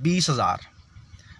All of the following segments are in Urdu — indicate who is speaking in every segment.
Speaker 1: 20,000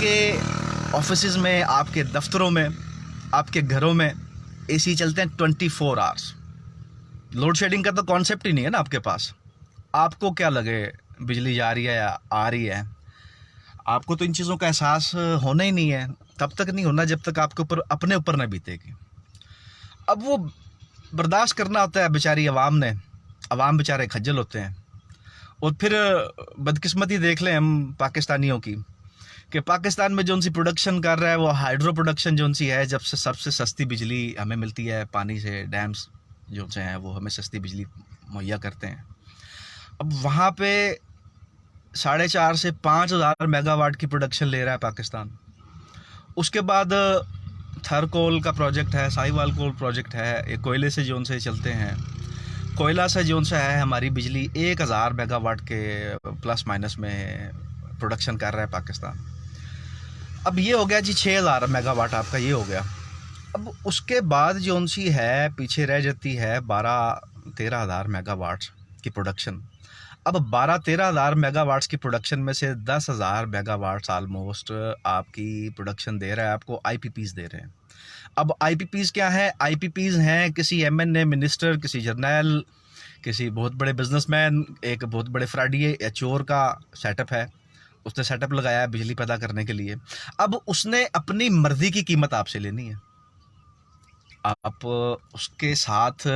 Speaker 1: کے آفیسز میں, آپ کے دفتروں میں, آپ کے گھروں میں اے سی چلتے ہیں 24 آورس. لوڈ شیڈنگ کا تو کانسیپٹ ہی نہیں ہے نا آپ کے پاس. آپ کو کیا لگے بجلی جا رہی ہے یا آ رہی ہے, آپ کو تو ان چیزوں کا احساس ہونا ہی نہیں ہے. تب تک نہیں ہونا جب تک آپ کے اوپر اپنے اوپر نہ بیتے گی. اب وہ برداشت کرنا ہوتا ہے بیچاری عوام نے. عوام بیچارے کھجل ہوتے ہیں. اور پھر بدقسمتی دیکھ لیں ہم پاکستانیوں کی کہ پاکستان میں جو سی پروڈکشن کر رہا ہے وہ ہائیڈرو پروڈکشن جو سی ہے, جب سے سب سے سستی بجلی ہمیں ملتی ہے پانی سے, ڈیمز جو سے ہیں وہ ہمیں سستی بجلی مہیا کرتے ہیں. اب وہاں پہ 4,500 سے 5,000 میگا واٹ کی پروڈکشن لے رہا ہے پاکستان. اس کے بعد تھر کول کا پروجیکٹ ہے, ساہیوال کول پروجیکٹ ہے, یہ کوئلے سے جو سے چلتے ہیں. کوئلہ سے جو سے ہے ہماری بجلی 1,000 میگا واٹ کے پلس مائنس میں پروڈکشن کر رہا ہے پاکستان. اب یہ ہو گیا جی 6,000 میگا واٹ آپ کا یہ ہو گیا. اب اس کے بعد جو سی ہے پیچھے رہ جاتی ہے 12-13 ہزار میگا واٹس کی پروڈکشن. اب 12-13 ہزار میگا واٹس کی پروڈکشن میں سے 10,000 میگا واٹس آلموسٹ آپ کی پروڈکشن دے رہا ہے, آپ کو آئی پی پیز دے رہے ہیں. اب آئی پی پیز کیا ہے؟ آئی پی پیز ہیں کسی ایم این اے, منسٹر, کسی جرنیل, کسی بہت بڑے بزنس مین, ایک بہت بڑے فراڈیے یا چور کا سیٹ اپ ہے. اس نے سیٹ اپ لگایا ہے بجلی پیدا کرنے کے لیے. اب اس نے اپنی مرضی کی قیمت آپ سے لینی ہے. آپ اس کے ساتھ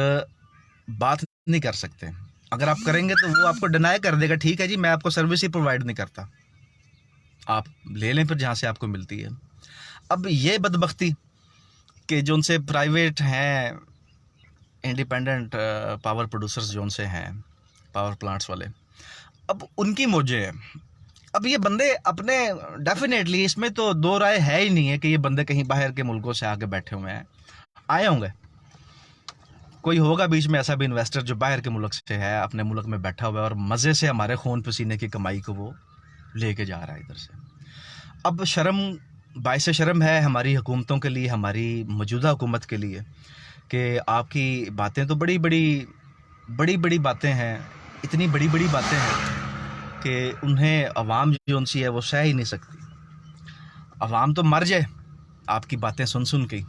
Speaker 1: بات نہیں کر سکتے. اگر آپ کریں گے تو وہ آپ کو ڈینائی کر دے گا, ٹھیک ہے جی میں آپ کو سروس ہی پرووائڈ نہیں کرتا, آپ لے لیں پھر جہاں سے آپ کو ملتی ہے. اب یہ بدبختی کہ جو ان سے پرائیویٹ ہیں انڈیپینڈنٹ پاور پروڈیوسرز جو ان سے ہیں پاور پلانٹس والے, اب ان کی موجیں ہیں. اب یہ بندے اپنے ڈیفینیٹلی اس میں تو دو رائے ہے ہی نہیں ہے کہ یہ بندے کہیں باہر کے ملکوں سے آ کے بیٹھے ہوئے ہیں, آئے ہوں گے. کوئی ہوگا بیچ میں ایسا بھی انویسٹر جو باہر کے ملک سے ہے, اپنے ملک میں بیٹھا ہوا ہے اور مزے سے ہمارے خون پسینے کی کمائی کو وہ لے کے جا رہا ہے ادھر سے. اب شرم, باعث شرم ہے ہماری حکومتوں کے لیے, ہماری موجودہ حکومت کے لیے, کہ آپ کی باتیں تو بڑی بڑی باتیں ہیں, اتنی بڑی باتیں ہیں کہ انہیں عوام جو ان سی ہے وہ سہ ہی نہیں سکتی. عوام تو مر جائے آپ کی باتیں سن کے.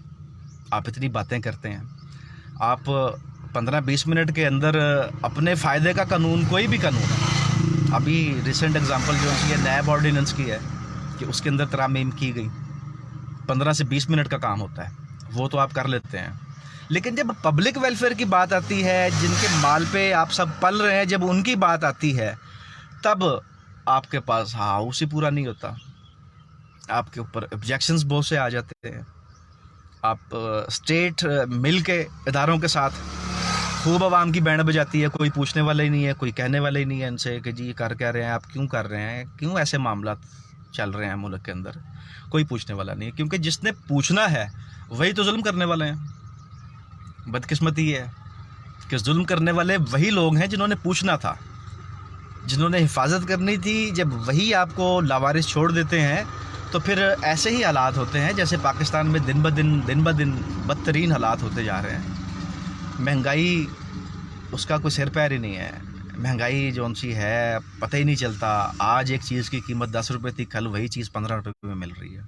Speaker 1: آپ اتنی باتیں کرتے ہیں, آپ 15-20 منٹ کے اندر اپنے فائدے کا قانون, کوئی بھی قانون ہے, ابھی ریسنٹ اگزامپل جو ہے نیب آرڈیننس کی ہے کہ اس کے اندر ترامیم کی گئی, 15 سے 20 منٹ کا کام ہوتا ہے, وہ تو آپ کر لیتے ہیں. لیکن جب پبلک ویلفیئر کی بات آتی ہے, جن کے مال پہ آپ سب پل رہے ہیں, جب ان کی بات آتی ہے تب آپ کے پاس ہاؤس ہی پورا نہیں ہوتا, آپ کے اوپر آبجیکشنز بہت سے آ جاتے ہیں. آپ اسٹیٹ مل کے اداروں کے ساتھ خوب عوام کی بینڈ بجاتی ہے, کوئی پوچھنے والا ہی نہیں ہے, کوئی کہنے والا ہی نہیں ہے ان سے کہ جی کر کیا رہے ہیں, آپ کیوں کر رہے ہیں, کیوں ایسے معاملات چل رہے ہیں ملک کے اندر. کوئی پوچھنے والا نہیں ہے, کیونکہ جس نے پوچھنا ہے وہی تو ظلم کرنے والے ہیں. بدقسمتی یہ ہے کہ ظلم کرنے والے وہی لوگ ہیں جنہوں نے پوچھنا تھا, جنہوں نے حفاظت کرنی تھی. جب وہی آپ کو لاوارث چھوڑ دیتے ہیں تو پھر ایسے ہی حالات ہوتے ہیں جیسے پاکستان میں دن بدن بدترین حالات ہوتے جا رہے ہیں. مہنگائی اس کا کوئی سر پیر ہی نہیں ہے. مہنگائی جو ان سی ہے پتہ ہی نہیں چلتا. آج ایک چیز کی قیمت 10 روپے تھی, کل وہی چیز 15 روپے میں مل رہی ہے.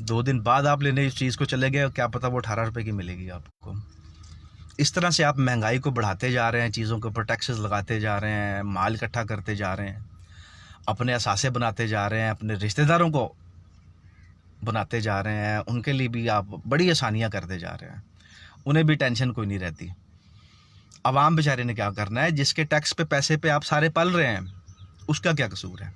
Speaker 1: 2 دن بعد آپ لینے اس چیز کو چلے گئے, کیا پتہ وہ 18 روپے کی ملے گی آپ کو. اس طرح سے آپ مہنگائی کو بڑھاتے جا رہے ہیں, چیزوں کے اوپر ٹیکسز لگاتے جا رہے ہیں, مال اکٹھا کرتے جا رہے ہیں, اپنے اثاثے بناتے جا رہے ہیں, اپنے رشتہ داروں کو بناتے جا رہے ہیں, ان کے لیے بھی آپ بڑی آسانیاں کرتے جا رہے ہیں, انہیں بھی ٹینشن کوئی نہیں رہتی. عوام بیچارے نے کیا کرنا ہے؟ جس کے ٹیکس پہ پیسے پہ آپ سارے پل رہے ہیں, اس کا کیا قصور ہے,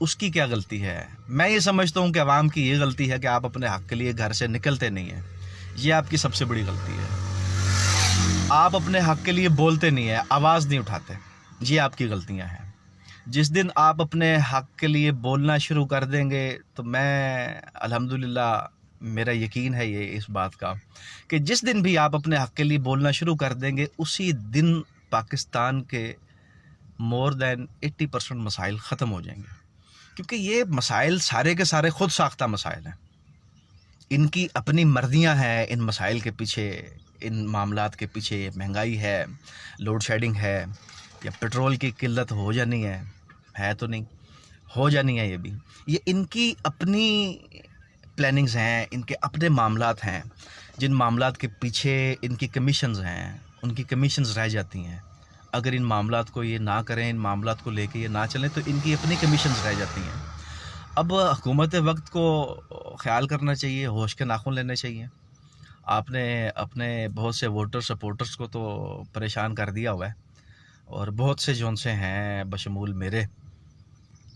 Speaker 1: اس کی کیا غلطی ہے؟ میں یہ سمجھتا ہوں کہ عوام کی یہ غلطی ہے کہ آپ اپنے حق کے لیے گھر سے نکلتے نہیں ہیں. یہ آپ کی سب سے بڑی غلطی ہے. آپ اپنے حق کے لیے بولتے نہیں ہیں, آواز نہیں اٹھاتے, یہ آپ کی غلطیاں ہیں. جس دن آپ اپنے حق کے لیے بولنا شروع کر دیں گے تو میں الحمدللہ میرا یقین ہے یہ اس بات کا کہ جس دن بھی آپ اپنے حق کے لیے بولنا شروع کر دیں گے, اسی دن پاکستان کے مور دین 80% مسائل ختم ہو جائیں گے. کیونکہ یہ مسائل سارے کے سارے خود ساختہ مسائل ہیں, ان کی اپنی مرضیاں ہیں. ان مسائل کے پیچھے, ان معاملات کے پیچھے مہنگائی ہے, لوڈ شیڈنگ ہے, یا پیٹرول کی قلت ہو جانی ہے تو نہیں. ہو جانی ہے یہ ان کی اپنی پلاننگز ہیں، ان کے اپنے معاملات ہیں، جن معاملات کے پیچھے ان کی کمیشنز ہیں، ان کی کمیشنز رہ جاتی ہیں۔ اگر ان معاملات کو یہ نہ کریں، ان معاملات کو لے کے یہ نہ چلیں تو ان کی اپنی کمیشنز رہ جاتی ہیں۔ اب حکومت وقت کو خیال کرنا چاہیے، ہوش کے ناخن لینے چاہیے۔ آپ نے اپنے بہت سے ووٹر سپورٹرز کو تو پریشان کر دیا ہوا ہے، اور بہت سے جون سے ہیں بشمول میرے،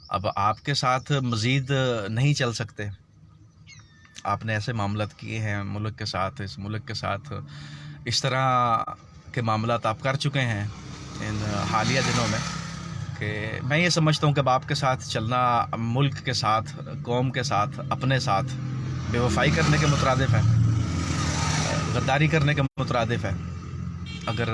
Speaker 1: اب آپ کے ساتھ مزید نہیں چل سکتے۔ آپ نے ایسے معاملات کیے ہیں ملک کے ساتھ، اس ملک کے ساتھ اس طرح کے معاملات آپ کر چکے ہیں ان حالیہ دنوں میں کہ میں یہ سمجھتا ہوں کہ اب آپ کے ساتھ چلنا ملک کے ساتھ، قوم کے ساتھ، اپنے ساتھ بے وفائی کرنے کے مترادف ہے، غداری کرنے کے مترادف ہے۔ اگر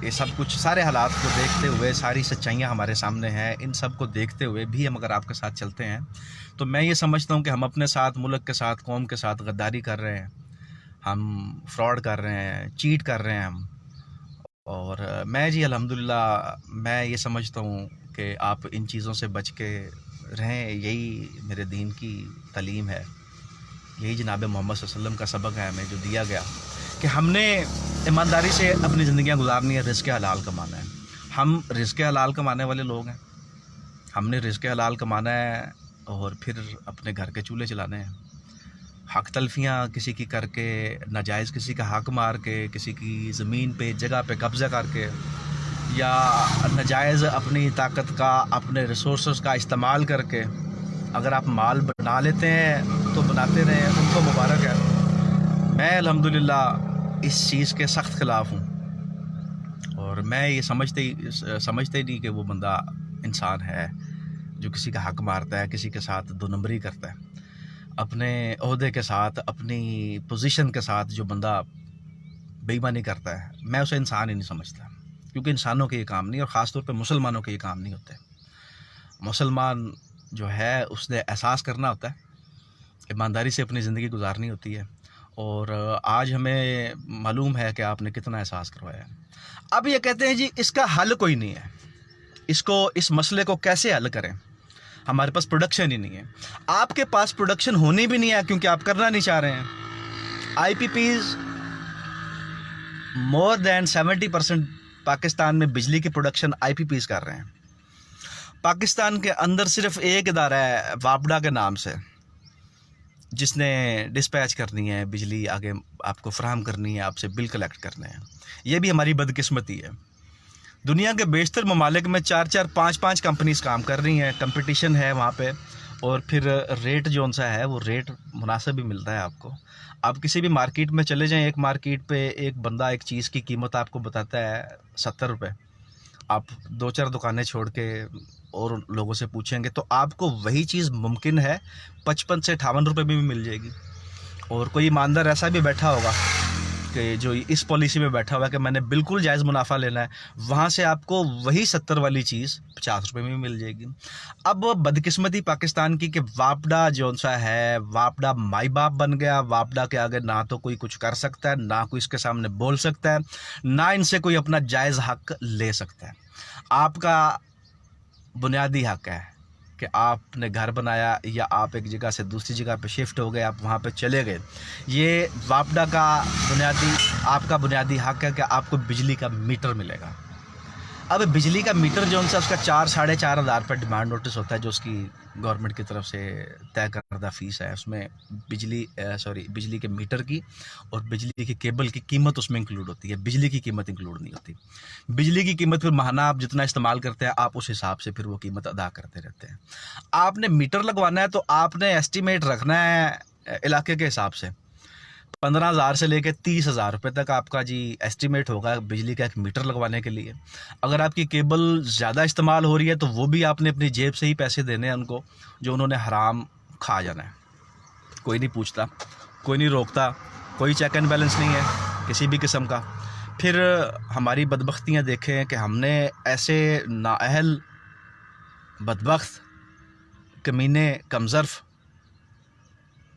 Speaker 1: یہ سب کچھ، سارے حالات کو دیکھتے ہوئے، ساری سچائیاں ہمارے سامنے ہیں، ان سب کو دیکھتے ہوئے بھی ہم اگر آپ کے ساتھ چلتے ہیں تو میں یہ سمجھتا ہوں کہ ہم اپنے ساتھ، ملک کے ساتھ، قوم کے ساتھ غداری کر رہے ہیں، ہم فراڈ کر رہے ہیں، چیٹ کر رہے ہیں ہم۔ اور میں جی الحمدللہ میں یہ سمجھتا ہوں کہ آپ ان چیزوں سے بچ کے رہیں، یہی میرے دین کی تعلیم ہے، یہی جناب محمد صلی اللہ علیہ وسلم کا سبق ہے ہمیں جو دیا گیا کہ ہم نے ایمانداری سے اپنی زندگیاں گزارنی ہے، رزق حلال کمانا ہے۔ ہم رزق حلال کمانے والے لوگ ہیں، ہم نے رزق حلال کمانا ہے اور پھر اپنے گھر کے چولہے چلانے ہیں۔ حق تلفیاں کسی کی کر کے، ناجائز کسی کا حق مار کے، کسی کی زمین پہ، جگہ پہ قبضہ کر کے، یا ناجائز اپنی طاقت کا، اپنے ریسورسز کا استعمال کر کے اگر آپ مال بنا لیتے ہیں تو بناتے رہیں، ان کو مبارک ہے۔ میں الحمدللہ اس چیز کے سخت خلاف ہوں، اور میں یہ سمجھتے ہی نہیں کہ وہ بندہ انسان ہے جو کسی کا حق مارتا ہے، کسی کے ساتھ دو نمبری کرتا ہے۔ اپنے عہدے کے ساتھ، اپنی پوزیشن کے ساتھ جو بندہ بے ایمانی کرتا ہے، میں اسے انسان ہی نہیں سمجھتا، کیونکہ انسانوں کے یہ کام نہیں، اور خاص طور پہ مسلمانوں کے یہ کام نہیں ہوتے۔ مسلمان جو ہے اس نے احساس کرنا ہوتا ہے، ایمانداری سے اپنی زندگی گزارنی ہوتی ہے، اور آج ہمیں معلوم ہے کہ آپ نے کتنا احساس کروایا ہے۔ اب یہ کہتے ہیں جی اس کا حل کوئی نہیں ہے، اس مسئلے کو کیسے حل کریں، ہمارے پاس پروڈکشن ہی نہیں ہے۔ آپ کے پاس پروڈکشن ہونی بھی نہیں ہے کیونکہ آپ کرنا نہیں چاہ رہے ہیں۔ آئی پی پیز مور دین 70% پاکستان میں بجلی کی پروڈکشن آئی پی پیز کر رہے ہیں۔ پاکستان کے اندر صرف ایک ادارہ ہے واپڈا کے نام سے، جس نے ڈسپیچ کرنی ہے بجلی، آگے آپ کو فراہم کرنی ہے، آپ سے بل کلیکٹ کرنے ہیں۔ یہ بھی ہماری بدقسمتی ہے۔ دنیا کے بیشتر ممالک میں 4-4 5-5 کمپنیز کام کر رہی ہیں، کمپٹیشن ہے وہاں پہ، اور پھر ریٹ جو سا ہے وہ ریٹ مناسب بھی ملتا ہے آپ کو۔ آپ کسی بھی مارکیٹ میں چلے جائیں، ایک مارکیٹ پہ ایک بندہ ایک چیز کی قیمت آپ کو بتاتا ہے 70 روپے، آپ 2-4 دکانیں چھوڑ کے اور لوگوں سے پوچھیں گے تو آپ کو وہی چیز ممکن ہے 55 سے 58 روپے میں بھی مل جائے گی۔ اور کوئی ایماندار ایسا بھی بیٹھا ہوگا کہ جو اس پالیسی میں بیٹھا ہوا ہے کہ میں نے بالکل جائز منافع لینا ہے، وہاں سے آپ کو وہی 70 والی چیز 50 روپے میں بھی مل جائے گی۔ اب بدقسمتی پاکستان کی کہ واپڈا جو سا ہے، واپڈا مائی باپ بن گیا۔ واپڈا کے آگے نہ تو کوئی کچھ کر سکتا ہے، نہ کوئی اس کے سامنے بول سکتا ہے، نہ ان سے کوئی اپنا جائز حق لے سکتا ہے۔ آپ کا بنیادی حق ہے کہ آپ نے گھر بنایا یا آپ ایک جگہ سے دوسری جگہ پہ شفٹ ہو گئے، آپ وہاں پہ چلے گئے، یہ واپڈا کا آپ کا بنیادی حق ہے کہ آپ کو بجلی کا میٹر ملے گا۔ اب بجلی کا میٹر جو اس کا 4-4.5 ہزار پر ڈیمانڈ نوٹس ہوتا ہے، جو اس کی گورنمنٹ کی طرف سے طے کردہ فیس ہے، اس میں بجلی کے میٹر کی اور بجلی کی کیبل کی قیمت اس میں انکلوڈ ہوتی ہے، بجلی کی قیمت انکلوڈ نہیں ہوتی۔ بجلی کی قیمت پھر ماہانہ آپ جتنا استعمال کرتے ہیں، آپ اس حساب سے پھر وہ قیمت ادا کرتے رہتے ہیں۔ آپ نے میٹر لگوانا ہے تو آپ نے ایسٹیمیٹ رکھنا ہے علاقے کے حساب سے، 15,000 سے لے کے 30,000 روپے تک آپ کا جی ایسٹیمیٹ ہوگا بجلی کا ایک میٹر لگوانے کے لیے۔ اگر آپ کی کیبل زیادہ استعمال ہو رہی ہے تو وہ بھی آپ نے اپنی جیب سے ہی پیسے دینے ہیں ان کو، جو انہوں نے حرام کھا جانا ہے۔ کوئی نہیں پوچھتا، کوئی نہیں روکتا، کوئی چیک اینڈ بیلنس نہیں ہے کسی بھی قسم کا۔ پھر ہماری بدبختیاں دیکھیں کہ ہم نے ایسے نااہل، بدبخت، کمینے، کمظرف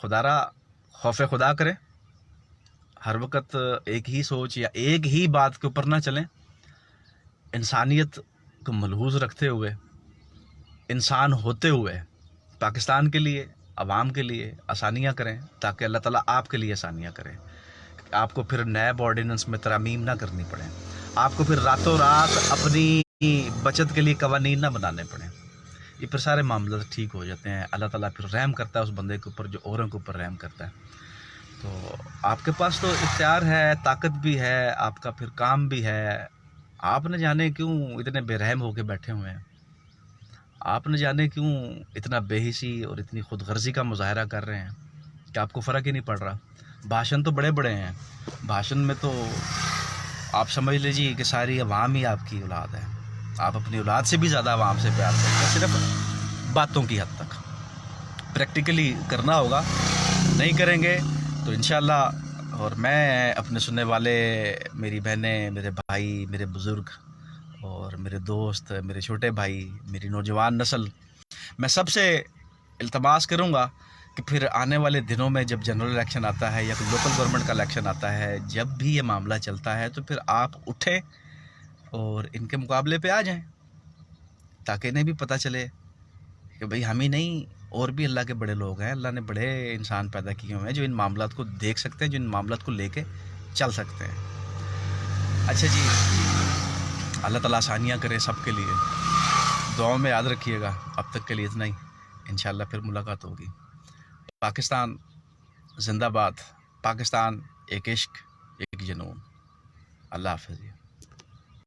Speaker 1: خدا را خوف خدا کریں, ہر وقت ایک ہی سوچ یا ایک ہی بات کے اوپر نہ چلیں, انسانیت کو ملحوظ رکھتے ہوئے, انسان ہوتے ہوئے پاکستان کے لیے, عوام کے لیے آسانیاں کریں, تاکہ اللہ تعالیٰ آپ کے لیے آسانیاں کریں. آپ کو پھر نیب آرڈیننس میں ترامیم نہ کرنی پڑے, آپ کو پھر راتوں رات اپنی بچت کے لیے قوانین نہ بنانے پڑیں. یہ پھر سارے معاملات ٹھیک ہو جاتے ہیں. اللہ تعالیٰ پھر رحم کرتا ہے اس بندے کے اوپر جو اوروں کے اوپر رحم کرتا ہے. تو آپ کے پاس تو اختیار ہے, طاقت بھی ہے, آپ کا پھر کام بھی ہے. آپ نہ جانے کیوں اتنے بے رحم ہو کے بیٹھے ہوئے ہیں, آپ نہ جانے کیوں اتنا بے حسی اور اتنی خود غرضی کا مظاہرہ کر رہے ہیں کہ آپ کو فرق ہی نہیں پڑ رہا. بھاشن تو بڑے بڑے ہیں, بھاشن میں تو آپ سمجھ لیجیے کہ ساری عوام ہی آپ کی اولاد ہے. آپ اپنی اولاد سے بھی زیادہ عوام سے پیار کرتے ہیں, صرف باتوں کی حد تک. پریکٹیکلی کرنا ہوگا, نہیں کریں گے تو انشاءاللہ. اور میں اپنے سننے والے, میری بہنیں, میرے بھائی, میرے بزرگ اور میرے دوست, میرے چھوٹے بھائی, میری نوجوان نسل, میں سب سے التماس کروں گا کہ پھر آنے والے دنوں میں جب جنرل الیکشن آتا ہے یا کوئی لوکل گورنمنٹ کا الیکشن آتا ہے, جب بھی یہ معاملہ چلتا ہے تو پھر آپ اٹھیں اور ان کے مقابلے پہ آ جائیں, تاکہ انہیں بھی پتہ چلے کہ بھئی ہم ہی نہیں, اور بھی اللہ کے بڑے لوگ ہیں. اللہ نے بڑے انسان پیدا کیے ہوئے ہیں جو ان معاملات کو دیکھ سکتے ہیں, جو ان معاملات کو لے کے چل سکتے ہیں. اچھا جی, اللہ تعالیٰ آسانیاں کرے سب کے لیے. دعاؤں میں یاد رکھیے گا. اب تک کے لیے اتنا ہی, انشاءاللہ پھر ملاقات ہوگی. پاکستان زندہ باد, پاکستان ایک عشق, ایک جنون. اللہ حافظ.